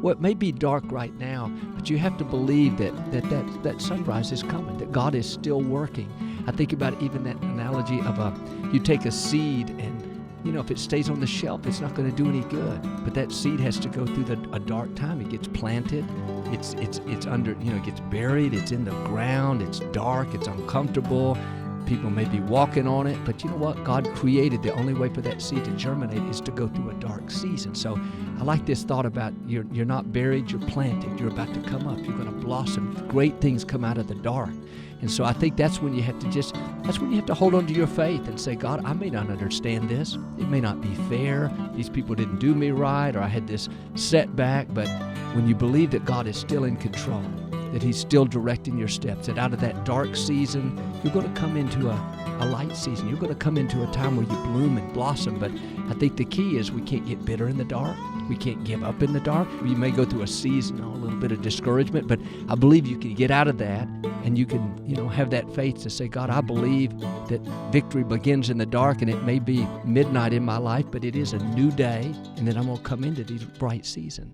Well, it may be dark right now, but you have to believe that sunrise is coming, that God is still working. I think about even that analogy of you take a seed and, if it stays on the shelf, it's not going to do any good. But that seed has to go through a dark time. It gets planted. It's under, it gets buried. It's in the ground. It's dark. It's uncomfortable. People may be walking on it, but you know what? God created the only way for that seed to germinate is to go through a dark season. So I like this thought about you're not buried, you're planted. You're about to come up. You're going to blossom. Great things come out of the dark. And so I think that's when you have to hold on to your faith and say, God, I may not understand this. It may not be fair. These people didn't do me right, or I had this setback. But when you believe that God is still in control, that He's still directing your steps, that out of that dark season, you're going to come into a light season. You're going to come into a time where you bloom and blossom. But I think the key is we can't get bitter in the dark. We can't give up in the dark. You may go through a season, a little bit of discouragement, but I believe you can get out of that and you can, have that faith to say, God, I believe that victory begins in the dark, and it may be midnight in my life, but it is a new day, and then I'm going to come into this bright season.